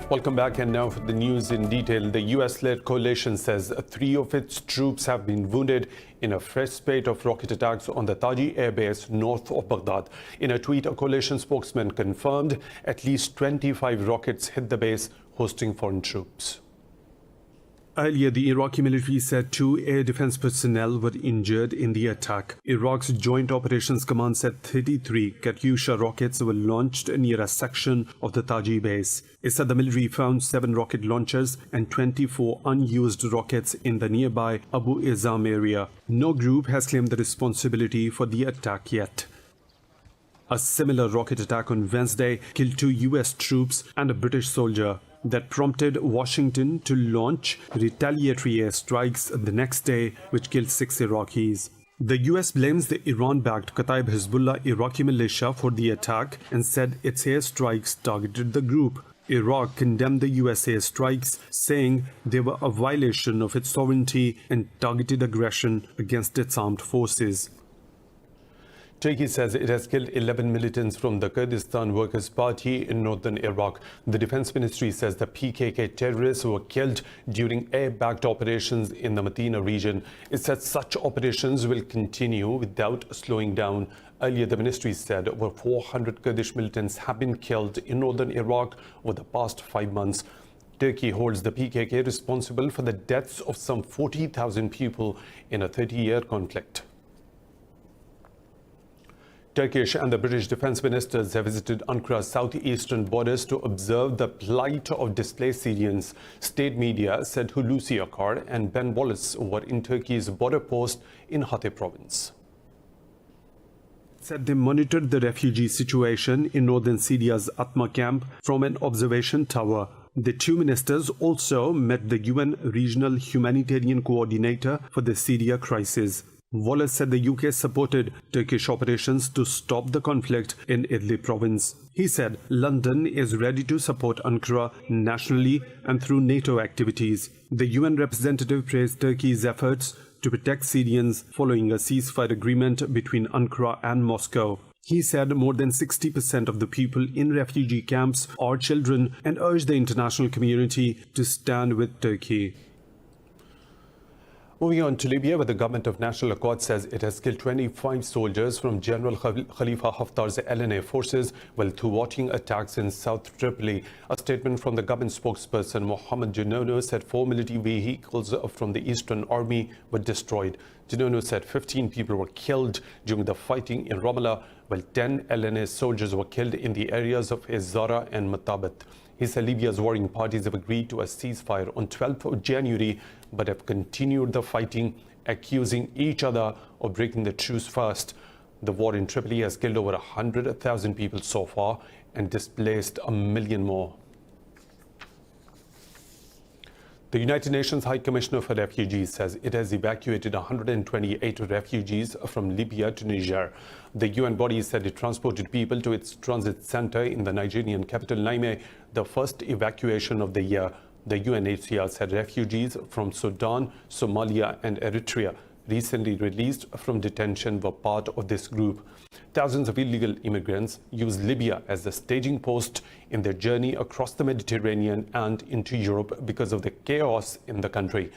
Welcome back, and now for the news in detail. The US-led coalition says 3 of its troops have been wounded in a fresh spate of rocket attacks on the Taji airbase north of Baghdad. In a tweet, a coalition spokesman confirmed at least 25 rockets hit the base hosting foreign troops. Earlier, the Iraqi military said 2 air defense personnel were injured in the attack. Iraq's Joint Operations Command said 33 Katyusha rockets were launched near a section of the Taji base. It said the military found 7 rocket launchers and 24 unused rockets in the nearby Abu Izam area. No group has claimed the responsibility for the attack yet. A similar rocket attack on Wednesday killed 2 US troops and a British soldier. That prompted Washington to launch retaliatory airstrikes the next day, which killed 6 Iraqis. The US blames the Iran-backed Kataib Hezbollah Iraqi militia for the attack and said its airstrikes targeted the group. Iraq condemned the US airstrikes, saying they were a violation of its sovereignty and targeted aggression against its armed forces. Turkey says it has killed 11 militants from the Kurdistan Workers' Party in northern Iraq. The Defense Ministry says the PKK terrorists were killed during air-backed operations in the Matina region. It said such operations will continue without slowing down. Earlier, the ministry said over 400 Kurdish militants have been killed in northern Iraq over the past 5 months. Turkey holds the PKK responsible for the deaths of some 40,000 people in a 30-year conflict. Turkish and the British defense ministers have visited Ankara's southeastern borders to observe the plight of displaced Syrians. State media said Hulusi Akar and Ben Wallace were in Turkey's border post in Hatay province. Said they monitored the refugee situation in northern Syria's Atma camp from an observation tower. The 2 ministers also met the UN Regional Humanitarian Coordinator for the Syria crisis. Wallace said the UK supported Turkish operations to stop the conflict in Idlib province. He said London is ready to support Ankara nationally and through NATO activities. The UN representative praised Turkey's efforts to protect Syrians following a ceasefire agreement between Ankara and Moscow. He said more than 60% of the people in refugee camps are children and urged the international community to stand with Turkey. Moving on to Libya, where the government of National Accord says it has killed 25 soldiers from General Khalifa Haftar's LNA forces while thwarting attacks in South Tripoli. A statement from the government spokesperson Mohammed Junono said 4 military vehicles from the Eastern Army were destroyed. Junono said 15 people were killed during the fighting in Ramallah, while 10 LNA soldiers were killed in the areas of Zara and Matabat. He said Libya's warring parties have agreed to a ceasefire on 12th of January, but have continued the fighting, accusing each other of breaking the truce first. The war in Tripoli has killed over 100,000 people so far and displaced 1 million more. The United Nations High Commissioner for Refugees says it has evacuated 128 refugees from Libya to Niger. The UN body said it transported people to its transit center in the Nigerian capital Niamey, the first evacuation of the year. The UNHCR said refugees from Sudan, Somalia and Eritrea recently released from detention were part of this group. Thousands of illegal immigrants use Libya as the staging post in their journey across the Mediterranean and into Europe because of the chaos in the country.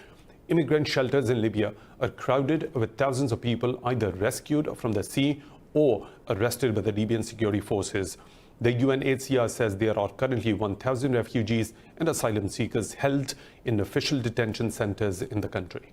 Immigrant shelters in Libya are crowded with thousands of people either rescued from the sea or arrested by the Libyan security forces. The UNHCR says there are currently 1,000 refugees and asylum seekers held in official detention centers in the country.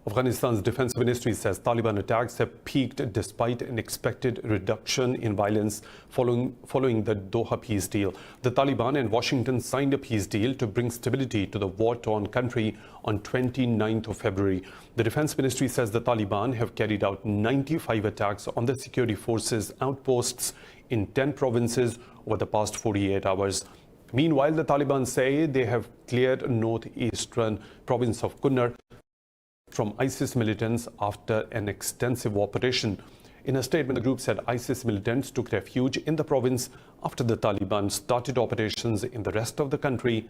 Afghanistan's defense ministry says Taliban attacks have peaked despite an expected reduction in violence following the Doha peace deal. The Taliban and Washington signed a peace deal to bring stability to the war-torn country on 29th of February. The defense ministry says the Taliban have carried out 95 attacks on the security forces outposts in 10 provinces over the past 48 hours. Meanwhile, the Taliban say they have cleared northeastern province of Kunar from ISIS militants after an extensive operation. In a statement, the group said ISIS militants took refuge in the province after the Taliban started operations in the rest of the country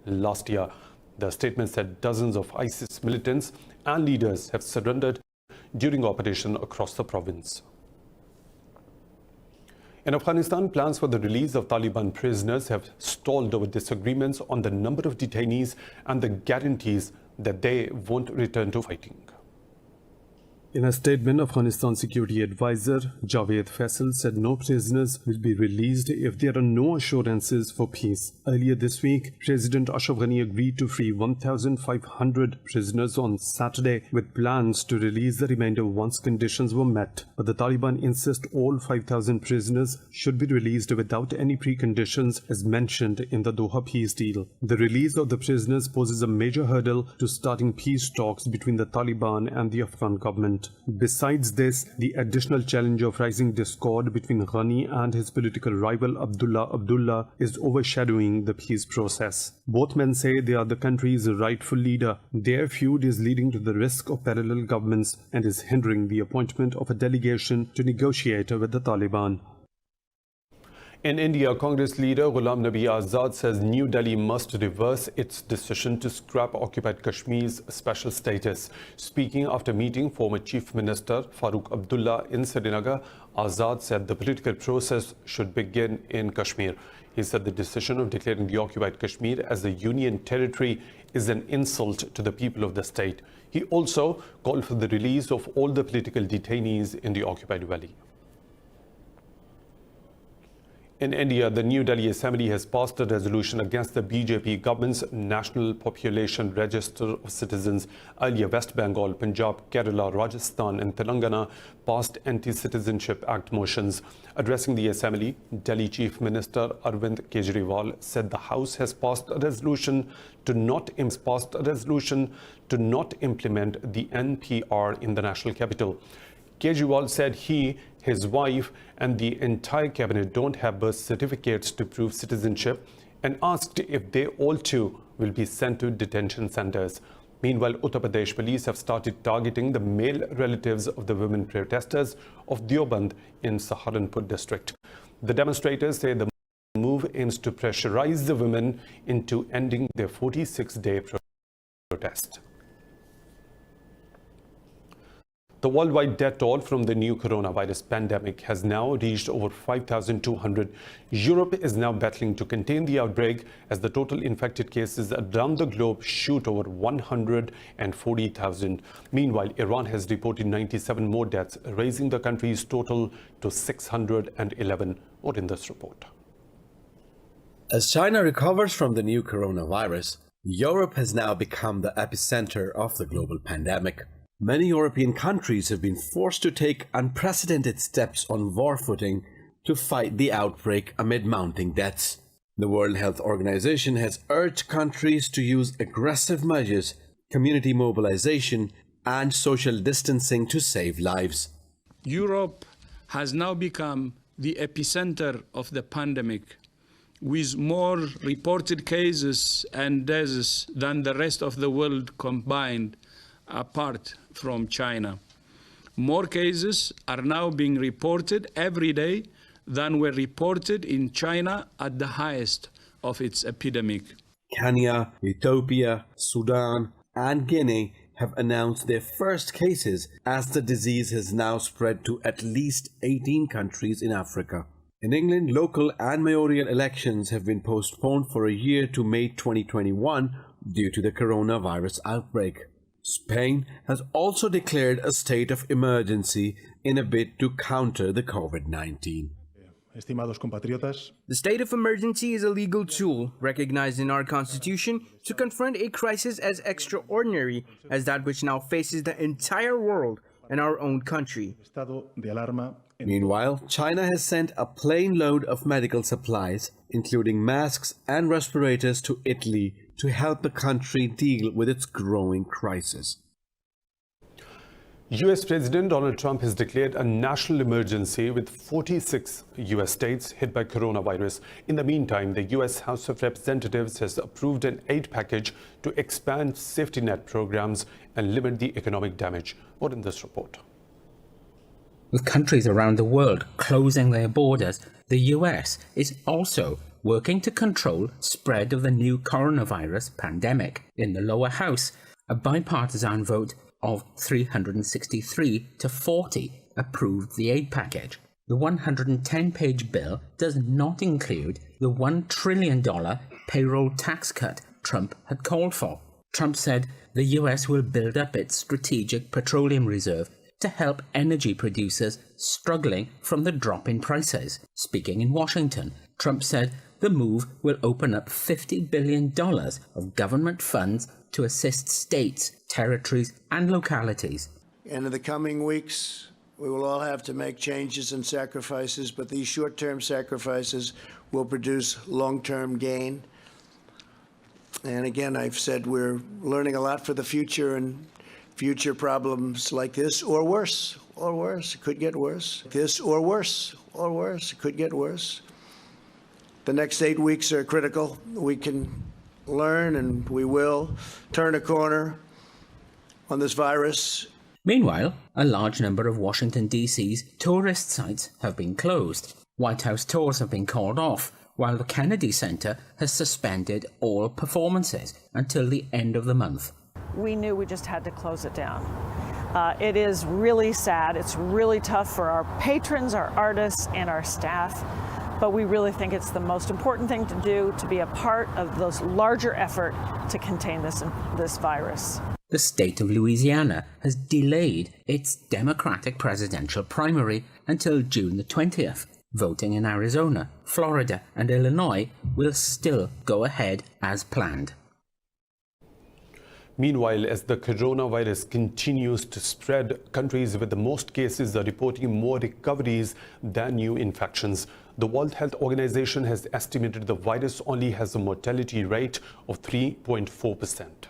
last year. The statement said dozens of ISIS militants and leaders have surrendered during operation across the province. In Afghanistan, plans for the release of Taliban prisoners have stalled over disagreements on the number of detainees and the guarantees that they won't return to fighting. In a statement, Afghanistan Security Advisor Javed Faisal said no prisoners will be released if there are no assurances for peace. Earlier this week, President Ashraf Ghani agreed to free 1,500 prisoners on Saturday, with plans to release the remainder once conditions were met. But the Taliban insist all 5,000 prisoners should be released without any preconditions as mentioned in the Doha peace deal. The release of the prisoners poses a major hurdle to starting peace talks between the Taliban and the Afghan government. Besides this, the additional challenge of rising discord between Ghani and his political rival Abdullah is overshadowing the peace process. Both men say they are the country's rightful leader. Their feud is leading to the risk of parallel governments and is hindering the appointment of a delegation to negotiate with the Taliban. In India, Congress leader Ghulam Nabi Azad says New Delhi must reverse its decision to scrap occupied Kashmir's special status. Speaking after meeting former Chief Minister Farooq Abdullah in Srinagar, Azad said the political process should begin in Kashmir. He said the decision of declaring the occupied Kashmir as a union territory is an insult to the people of the state. He also called for the release of all the political detainees in the occupied valley. In India, the New Delhi Assembly has passed a resolution against the BJP government's National Population Register of Citizens. Earlier, West Bengal, Punjab, Kerala, Rajasthan and Telangana passed Anti-Citizenship Act motions. Addressing the Assembly, Delhi Chief Minister Arvind Kejriwal said the House has passed a resolution to not implement the NPR in the national capital. Kejriwal said he, his wife and the entire cabinet don't have birth certificates to prove citizenship and asked if they all too will be sent to detention centers. Meanwhile, Uttar Pradesh police have started targeting the male relatives of the women protesters of Deoband in Saharanpur district. The demonstrators say the move aims to pressurize the women into ending their 46-day protest. The worldwide death toll from the new coronavirus pandemic has now reached over 5,200. Europe is now battling to contain the outbreak as the total infected cases around the globe shoot over 140,000. Meanwhile, Iran has reported 97 more deaths, raising the country's total to 611. More in this report. As China recovers from the new coronavirus, Europe has now become the epicenter of the global pandemic. Many European countries have been forced to take unprecedented steps on war footing to fight the outbreak amid mounting deaths. The World Health Organization has urged countries to use aggressive measures, community mobilization, and social distancing to save lives. Europe has now become the epicenter of the pandemic, with more reported cases and deaths than the rest of the world combined, apart from China. More cases are now being reported every day than were reported in China at the highest of its epidemic. Kenya, Ethiopia, Sudan, and Guinea have announced their first cases as the disease has now spread to at least 18 countries in Africa. In England, local and mayoral elections have been postponed for a year to May 2021 due to the coronavirus outbreak. Spain has also declared a state of emergency in a bid to counter the COVID-19. The state of emergency is a legal tool recognized in our constitution to confront a crisis as extraordinary as that which now faces the entire world and our own country. Meanwhile, China has sent a plane load of medical supplies, including masks and respirators, to Italy to help the country deal with its growing crisis. U.S. President Donald Trump has declared a national emergency with 46 U.S. states hit by coronavirus. In the meantime, the U.S. House of Representatives has approved an aid package to expand safety net programs and limit the economic damage. More in this report. With countries around the world closing their borders, the U.S. is also working to control spread of the new coronavirus pandemic. In the lower house, a bipartisan vote of 363 to 40 approved the aid package. The 110-page bill does not include the $1 trillion payroll tax cut Trump had called for. Trump said the US will build up its strategic petroleum reserve to help energy producers struggling from the drop in prices. Speaking in Washington, Trump said the move will open up $50 billion of government funds to assist states, territories, and localities. And in the coming weeks, we will all have to make changes and sacrifices, but these short-term sacrifices will produce long-term gain. And again, I've said we're learning a lot for the future, and future problems like this, or worse, it could get worse. This, or worse, it could get worse. The next 8 weeks are critical. We can learn, and we will turn a corner on this virus. Meanwhile, a large number of Washington, D.C.'s tourist sites have been closed. White House tours have been called off, while the Kennedy Center has suspended all performances until the end of the month. We knew we just had to close it down. It is really sad. It's really tough for our patrons, our artists, and our staff. But we really think it's the most important thing to do, to be a part of this larger effort to contain this virus. The state of Louisiana has delayed its Democratic presidential primary until June the 20th. Voting in Arizona, Florida, and Illinois will still go ahead as planned. Meanwhile, as the coronavirus continues to spread, countries with the most cases are reporting more recoveries than new infections. The World Health Organization has estimated the virus only has a mortality rate of 3.4%.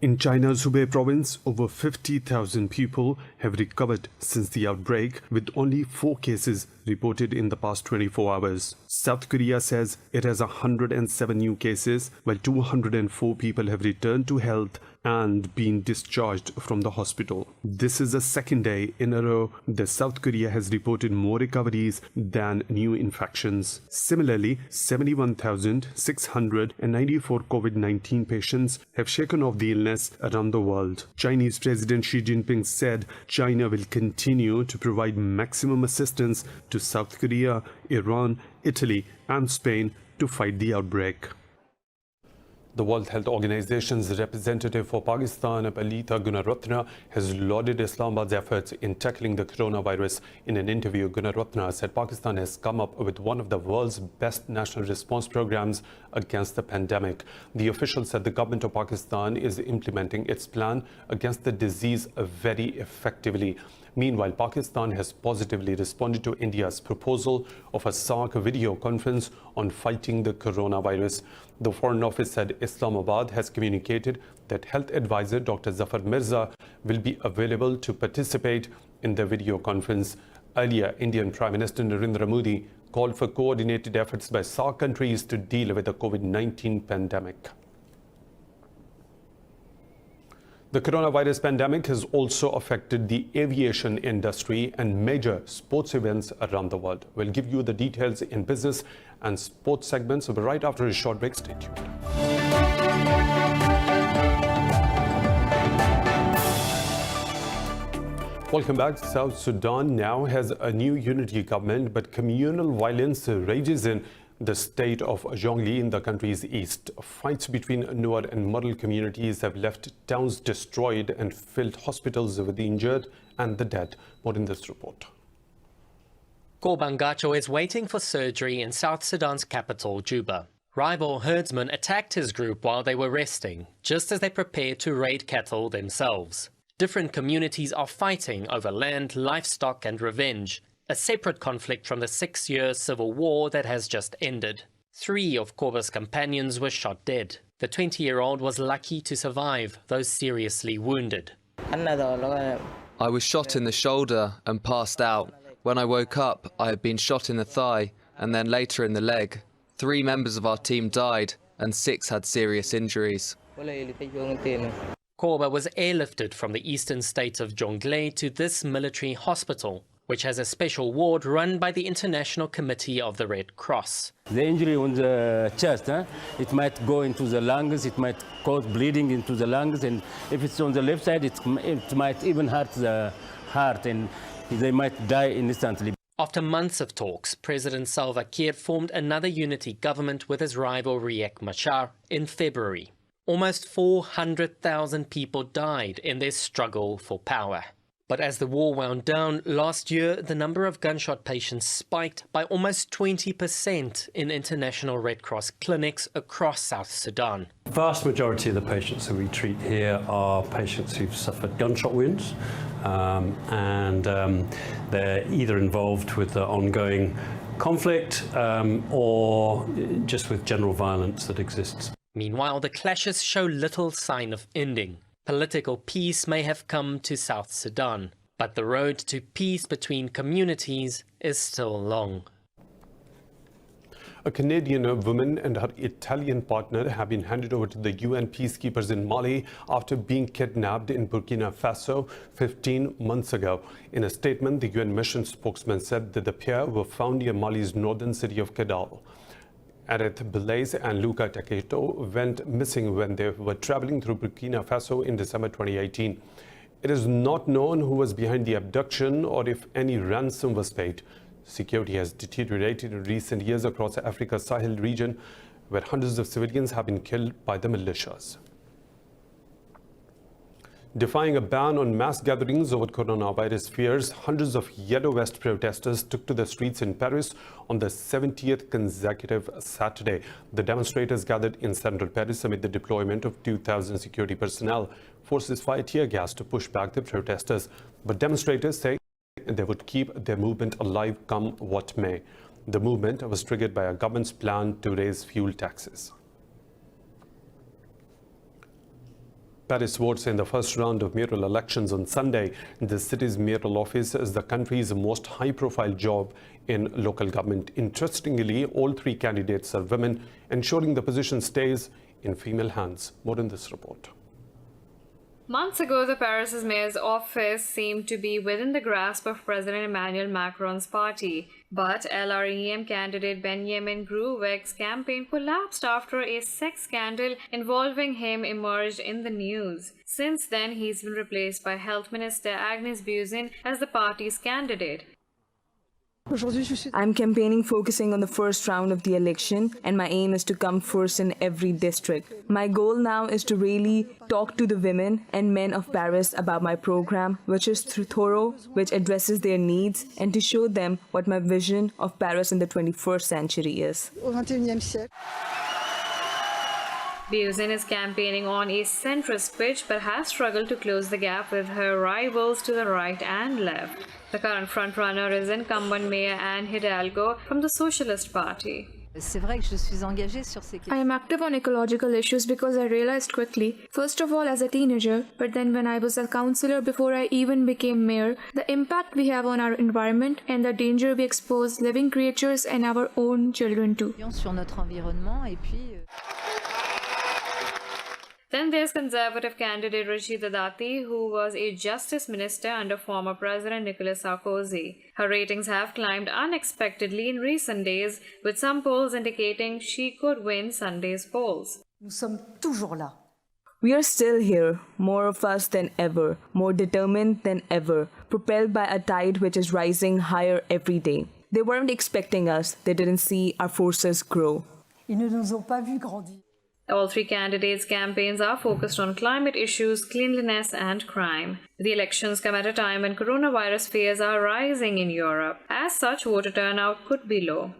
In China's Hubei province, over 50,000 people have recovered since the outbreak, with only 4 cases reported in the past 24 hours. South Korea says it has 107 new cases, while 204 people have returned to health and been discharged from the hospital. This is the second day in a row that South Korea has reported more recoveries than new infections. Similarly, 71,694 COVID-19 patients have shaken off the illness around the world. Chinese President Xi Jinping said China will continue to provide maximum assistance to South Korea, Iran, Italy, and Spain to fight the outbreak. The World Health Organization's representative for Pakistan, Palita Gunaratna, has lauded Islamabad's efforts in tackling the coronavirus. In an interview, Gunaratna said Pakistan has come up with one of the world's best national response programs against the pandemic. The official said the government of Pakistan is implementing its plan against the disease very effectively. Meanwhile, Pakistan has positively responded to India's proposal of a SAARC video conference on fighting the coronavirus. The Foreign Office said Islamabad has communicated that Health Advisor Dr. Zafar Mirza will be available to participate in the video conference. Earlier, Indian Prime Minister Narendra Modi called for coordinated efforts by SAARC countries to deal with the COVID-19 pandemic. The coronavirus pandemic has also affected the aviation industry and major sports events around the world. We'll give you the details in business and sports segments right after a short break. Stay tuned. Welcome back. South Sudan now has a new unity government, but communal violence rages in the state of Zhongli in the country's east. Fights between Nuer and Mural communities have left towns destroyed and filled hospitals with the injured and the dead. More in this report. Gorbangacho is waiting for surgery in South Sudan's capital, Juba. Rival herdsmen attacked his group while they were resting, just as they prepared to raid cattle themselves. Different communities are fighting over land, livestock and revenge, a separate conflict from the 6-year civil war that has just ended. 3 of Korba's companions were shot dead. The 20-year-old was lucky to survive, though seriously wounded. I was shot in the shoulder and passed out. When I woke up, I had been shot in the thigh and then later in the leg. 3 members of our team died and 6 had serious injuries. Korba was airlifted from the eastern state of Jonglei to this military hospital, which has a special ward run by the International Committee of the Red Cross. The injury on the chest, it might go into the lungs, it might cause bleeding into the lungs, and if it's on the left side, it might even hurt the heart, and they might die instantly. After months of talks, President Salva Kiir formed another unity government with his rival Riek Machar in February. Almost 400,000 people died in their struggle for power. But as the war wound down, last year the number of gunshot patients spiked by almost 20% in International Red Cross clinics across South Sudan. The vast majority of the patients that we treat here are patients who've suffered gunshot wounds, and they're either involved with the ongoing conflict or just with general violence that exists. Meanwhile, the clashes show little sign of ending. Political peace may have come to South Sudan, but the road to peace between communities is still long. A Canadian woman and her Italian partner have been handed over to the UN peacekeepers in Mali after being kidnapped in Burkina Faso 15 months ago. In a statement, the UN mission spokesman said that the pair were found near Mali's northern city of Kidal. Areth Blaise and Luca Taketo went missing when they were traveling through Burkina Faso in December 2018. It is not known who was behind the abduction or if any ransom was paid. Security has deteriorated in recent years across Africa's Sahel region, where hundreds of civilians have been killed by the militias. Defying a ban on mass gatherings over coronavirus fears, hundreds of Yellow Vest protesters took to the streets in Paris on the 70th consecutive Saturday. The demonstrators gathered in central Paris amid the deployment of 2,000 security personnel. Forces fired tear gas to push back the protesters, but demonstrators say they would keep their movement alive come what may. The movement was triggered by a government's plan to raise fuel taxes. Paris votes in the first round of mayoral elections on Sunday. The city's mayoral office is the country's most high-profile job in local government. Interestingly, all three candidates are women, ensuring the position stays in female hands. More in this report. Months ago, the Paris mayor's office seemed to be within the grasp of President Emmanuel Macron's party. But LREM candidate Benjamin Gruweg's campaign collapsed after a sex scandal involving him emerged in the news. Since then, he's been replaced by Health Minister Agnes Buzyn as the party's candidate. I'm campaigning focusing on the first round of the election, and my aim is to come first in every district. My goal now is to really talk to the women and men of Paris about my program, which is thorough, which addresses their needs, and to show them what my vision of Paris in the 21st century is. Buzyn is campaigning on a centrist pitch but has struggled to close the gap with her rivals to the right and left. The current frontrunner is incumbent Mayor Anne Hidalgo from the Socialist Party. I am active on ecological issues because I realized quickly, first of all as a teenager, but then when I was a councillor before I even became mayor, the impact we have on our environment and the danger we expose living creatures and our own children to. Then there's Conservative candidate Rachida Dati, who was a justice minister under former President Nicolas Sarkozy. Her ratings have climbed unexpectedly in recent days, with some polls indicating she could win Sunday's polls. We are still here, more of us than ever, more determined than ever, propelled by a tide which is rising higher every day. They weren't expecting us, they didn't see our forces grow. All three candidates' campaigns are focused on climate issues, cleanliness, and crime. The elections come at a time when coronavirus fears are rising in Europe. As such, voter turnout could be low.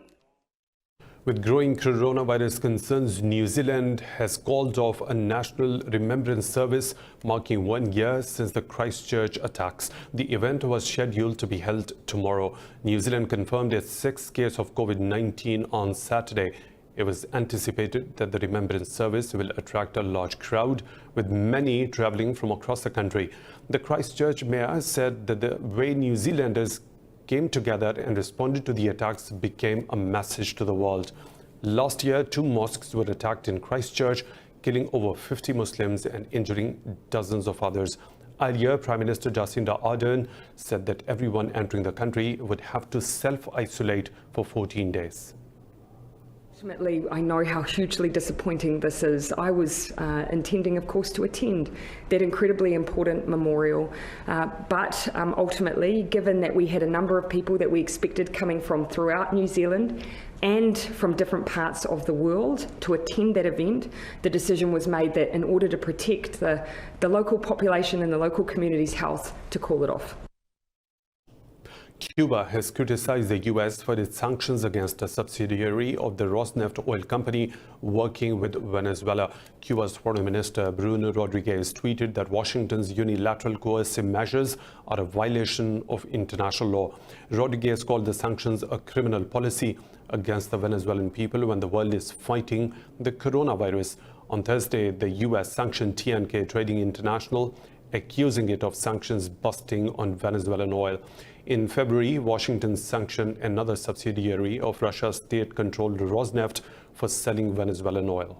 With growing coronavirus concerns, New Zealand has called off a national remembrance service marking 1 year since the Christchurch attacks. The event was scheduled to be held tomorrow. New Zealand confirmed its 6th case of COVID-19 on Saturday. It was anticipated that the remembrance service will attract a large crowd, with many travelling from across the country. The Christchurch mayor said that the way New Zealanders came together and responded to the attacks became a message to the world. Last year, 2 mosques were attacked in Christchurch, killing over 50 Muslims and injuring dozens of others. Earlier, Prime Minister Jacinda Ardern said that everyone entering the country would have to self-isolate for 14 days. Ultimately, I know how hugely disappointing this is. I was intending, of course, to attend that incredibly important memorial, but ultimately, given that we had a number of people that we expected coming from throughout New Zealand and from different parts of the world to attend that event, the decision was made that in order to protect the local population and the local community's health, to call it off. Cuba has criticized the U.S. for its sanctions against a subsidiary of the Rosneft oil company working with Venezuela. Cuba's Foreign Minister Bruno Rodriguez tweeted that Washington's unilateral coercive measures are a violation of international law. Rodriguez called the sanctions a criminal policy against the Venezuelan people when the world is fighting the coronavirus. On Thursday, the U.S. sanctioned TNK Trading International, accusing it of sanctions busting on Venezuelan oil. In February, Washington sanctioned another subsidiary of Russia's state-controlled Rosneft for selling Venezuelan oil.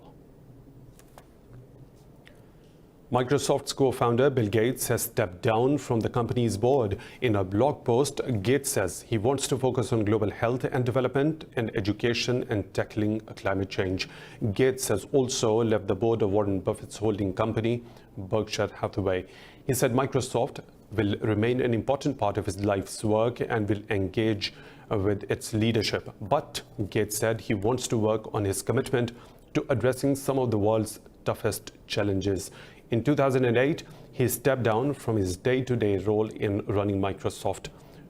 Microsoft's co-founder Bill Gates has stepped down from the company's board. In a blog post, Gates says he wants to focus on global health and development and education and tackling climate change. Gates has also left the board of Warren Buffett's holding company, Berkshire Hathaway. He said Microsoft will remain an important part of his life's work and will engage with its leadership. But Gates said he wants to work on his commitment to addressing some of the world's toughest challenges. In 2008, he stepped down from his day-to-day role in running Microsoft.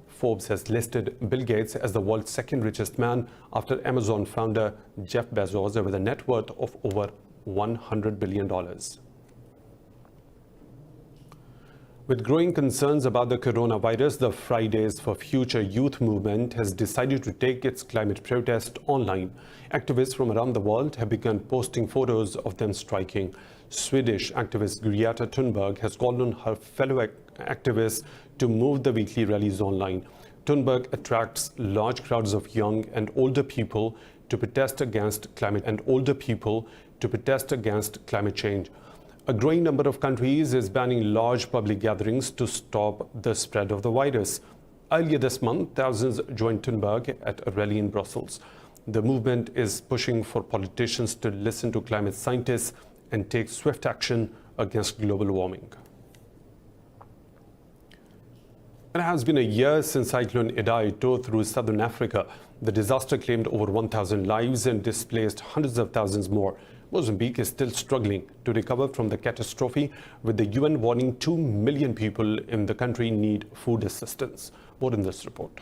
Forbes has listed Bill Gates as the world's second richest man after Amazon founder Jeff Bezos with a net worth of over $100 billion. With growing concerns about the coronavirus, the Fridays for Future Youth movement has decided to take its climate protest online. Activists from around the world have begun posting photos of them striking. Swedish activist Greta Thunberg has called on her fellow activists to move the weekly rallies online. Thunberg attracts large crowds of young and older people to protest against climate change. A growing number of countries is banning large public gatherings to stop the spread of the virus. Earlier this month, thousands joined Thunberg at a rally in Brussels. The movement is pushing for politicians to listen to climate scientists and take swift action against global warming. It has been a year since Cyclone Idai tore through southern Africa. The disaster claimed over 1,000 lives and displaced hundreds of thousands more. Mozambique is still struggling to recover from the catastrophe, with the UN warning 2 million people in the country need food assistance. More in this report.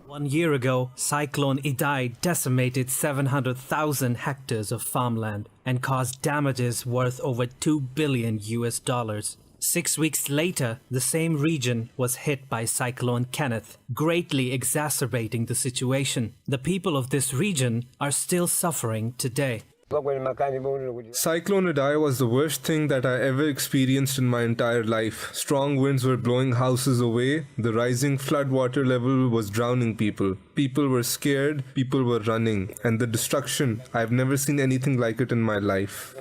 1 year ago, Cyclone Idai decimated 700,000 hectares of farmland and caused damages worth over $2 billion. 6 weeks later, the same region was hit by Cyclone Kenneth, greatly exacerbating the situation. The people of this region are still suffering today. Cyclone Idai was the worst thing that I ever experienced in my entire life. Strong winds were blowing houses away. The rising floodwater level was drowning people. People were scared, people were running. And the destruction, I've never seen anything like it in my life.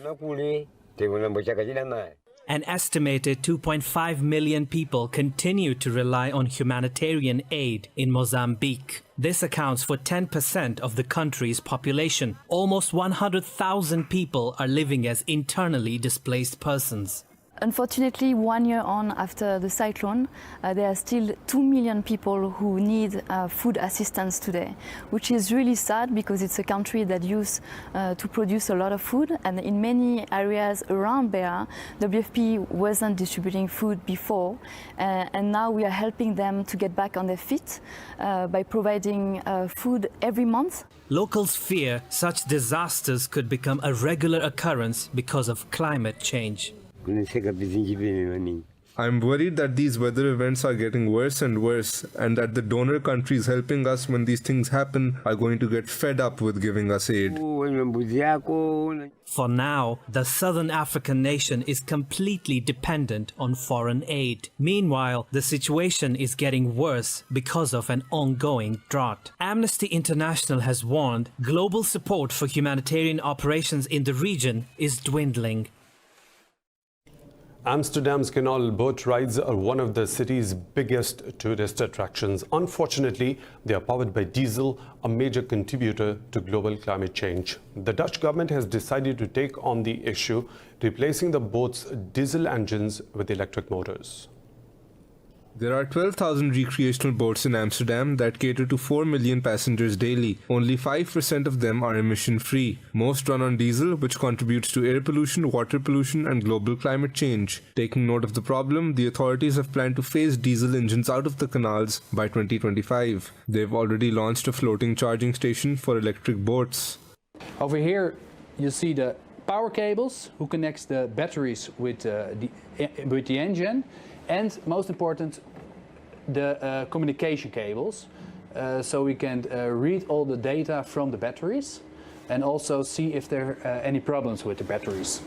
An estimated 2.5 million people continue to rely on humanitarian aid in Mozambique. This accounts for 10% of the country's population. Almost 100,000 people are living as internally displaced persons. Unfortunately, 1 year on after the cyclone, there are still 2 million people who need food assistance today, which is really sad because it's a country that used to produce a lot of food, and in many areas around Beira, WFP wasn't distributing food before, and now we are helping them to get back on their feet by providing food every month. Locals fear such disasters could become a regular occurrence because of climate change. I'm worried that these weather events are getting worse and worse, and that the donor countries helping us when these things happen are going to get fed up with giving us aid. For now, the southern African nation is completely dependent on foreign aid. Meanwhile, the situation is getting worse because of an ongoing drought. Amnesty International has warned global support for humanitarian operations in the region is dwindling. Amsterdam's canal boat rides are one of the city's biggest tourist attractions. Unfortunately, they are powered by diesel, a major contributor to global climate change. The Dutch government has decided to take on the issue, replacing the boat's diesel engines with electric motors. There are 12,000 recreational boats in Amsterdam that cater to 4 million passengers daily. Only 5% of them are emission-free. Most run on diesel, which contributes to air pollution, water pollution, and global climate change. Taking note of the problem, the authorities have planned to phase diesel engines out of the canals by 2025. They've already launched a floating charging station for electric boats. Over here, you see the power cables who connects the batteries with the engine. And most important, the communication cables, so we can read all the data from the batteries and also see if there are any problems with the batteries.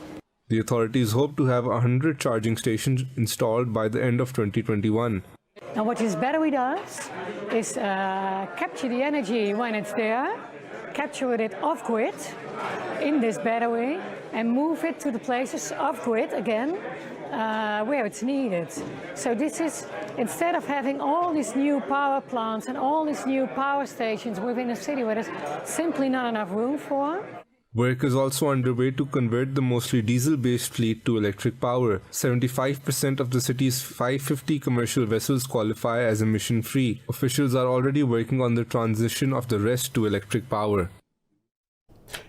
The authorities hope to have 100 charging stations installed by the end of 2021. And what this battery does is capture the energy when it's there, capture it off-grid in this battery and move it to the places off-grid again where it's needed. So this is, instead of having all these new power plants and all these new power stations within a city where there's simply not enough room for. Work is also underway to convert the mostly diesel-based fleet to electric power. 75% of the city's 550 commercial vessels qualify as emission-free. Officials are already working on the transition of the rest to electric power.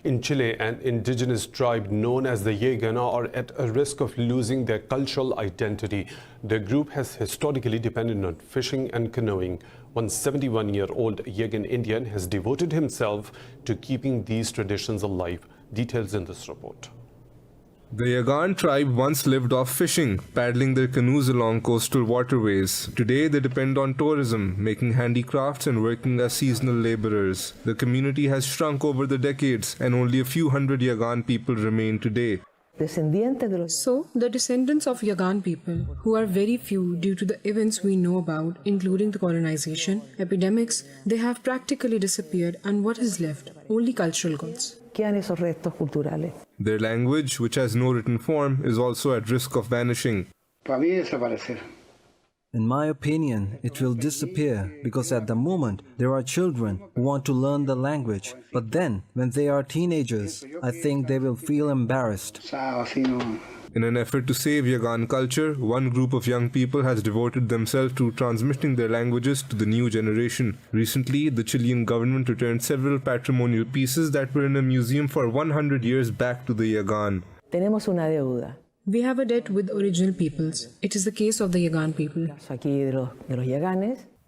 In Chile, an indigenous tribe known as the Yagana are at a risk of losing their cultural identity. The group has historically depended on fishing and canoeing. One 71-year-old Yagan Indian has devoted himself to keeping these traditions alive. Details in this report. The Yagan tribe once lived off fishing, paddling their canoes along coastal waterways. Today they depend on tourism, making handicrafts and working as seasonal laborers. The community has shrunk over the decades and only a few hundred Yagan people remain today. So, the descendants of Yagan people, who are very few due to the events we know about, including the colonization, epidemics, they have practically disappeared, and what is left? Only cultural goods. Their language, which has no written form, is also at risk of vanishing. In my opinion, it will disappear because at the moment there are children who want to learn the language, but then when they are teenagers, I think they will feel embarrassed. In an effort to save Yagan culture, one group of young people has devoted themselves to transmitting their languages to the new generation. Recently, the Chilean government returned several patrimonial pieces that were in a museum for 100 years back to the Yagan. We have a debt with original peoples. It is the case of the Yagan people.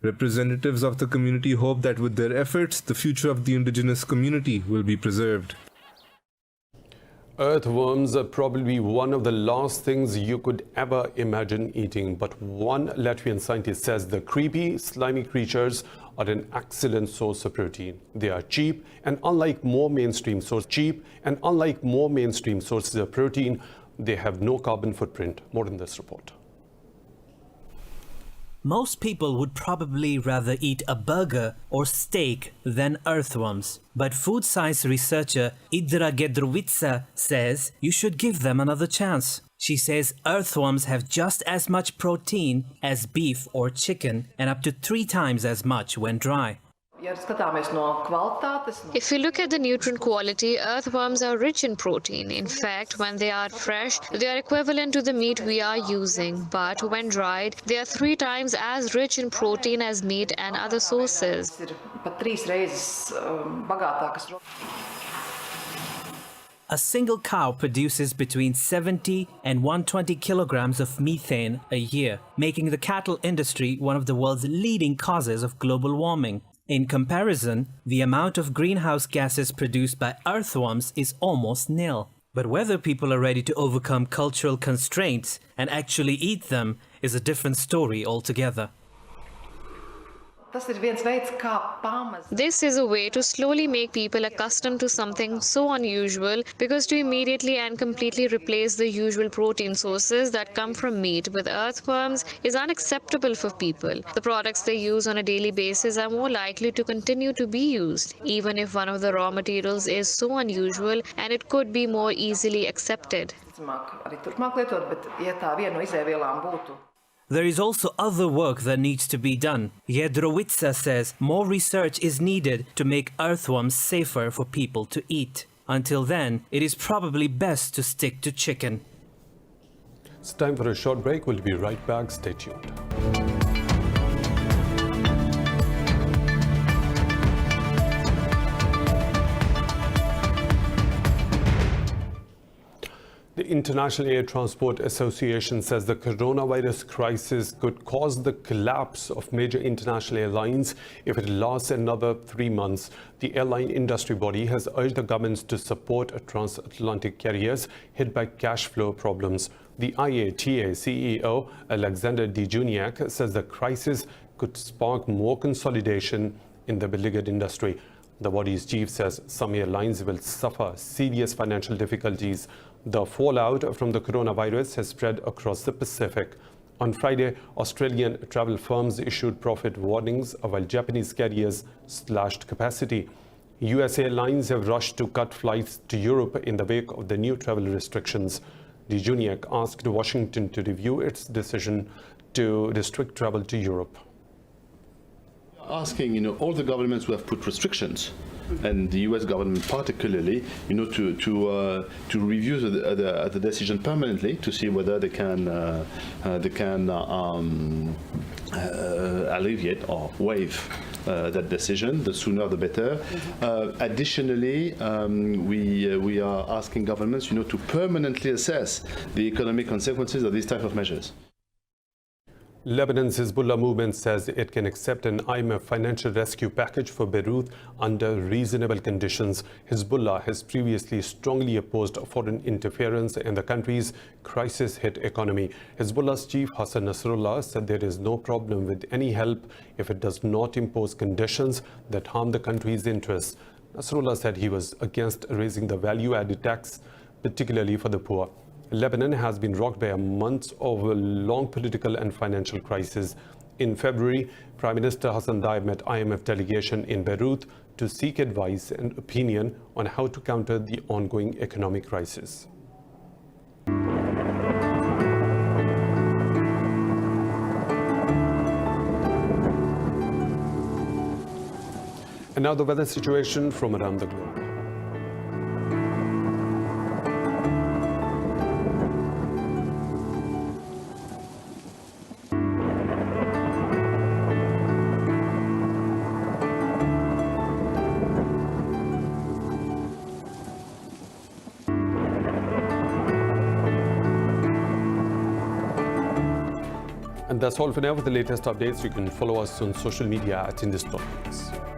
Representatives of the community hope that with their efforts, the future of the indigenous community will be preserved. Earthworms are probably one of the last things you could ever imagine eating, but one Latvian scientist says the creepy, slimy creatures are an excellent source of protein. They are cheap, and unlike more mainstream sources of protein, they have no carbon footprint. More in this report. Most people would probably rather eat a burger or steak than earthworms. But food science researcher Idra Gedrovica says you should give them another chance. She says earthworms have just as much protein as beef or chicken and up to 3 times as much when dry. If you look at the nutrient quality, earthworms are rich in protein. In fact, when they are fresh, they are equivalent to the meat we are using. But when dried, they are 3 times as rich in protein as meat and other sources. A single cow produces between 70 and 120 kilograms of methane a year, making the cattle industry one of the world's leading causes of global warming. In comparison, the amount of greenhouse gases produced by earthworms is almost nil. But whether people are ready to overcome cultural constraints and actually eat them is a different story altogether. This is a way to slowly make people accustomed to something so unusual, because to immediately and completely replace the usual protein sources that come from meat with earthworms is unacceptable for people. The products they use on a daily basis are more likely to continue to be used, even if one of the raw materials is so unusual and it could be more easily accepted. There is also other work that needs to be done. Jedrowitsa says more research is needed to make earthworms safer for people to eat. Until then, it is probably best to stick to chicken. It's time for a short break. We'll be right back. Stay tuned. The International Air Transport Association says the coronavirus crisis could cause the collapse of major international airlines if it lasts another 3 months. The airline industry body has urged the governments to support transatlantic carriers hit by cash flow problems. The IATA CEO, Alexander Dijuniak, says the crisis could spark more consolidation in the beleaguered industry. The body's chief says some airlines will suffer serious financial difficulties. The fallout from the coronavirus has spread across the Pacific. On Friday, Australian travel firms issued profit warnings while Japanese carriers slashed capacity. US airlines have rushed to cut flights to Europe in the wake of the new travel restrictions. Dijuniak asked Washington to review its decision to restrict travel to Europe. Asking, all the governments who have put restrictions, and the U.S. government particularly, to review the decision permanently to see whether they can alleviate or waive that decision. The sooner the better. Additionally, we are asking governments, to permanently assess the economic consequences of these type of measures. Lebanon's Hezbollah movement says it can accept an IMF financial rescue package for Beirut under reasonable conditions. Hezbollah has previously strongly opposed foreign interference in the country's crisis-hit economy. Hezbollah's chief Hassan Nasrallah said there is no problem with any help if it does not impose conditions that harm the country's interests. Nasrallah said he was against raising the value-added tax, particularly for the poor. Lebanon has been rocked by a month of a long political and financial crisis. In February, Prime Minister Hassan Diab met IMF delegation in Beirut to seek advice and opinion on how to counter the ongoing economic crisis. And now the weather situation from around the globe. And that's all for now. For the latest updates, you can follow us on social media at Indus Special.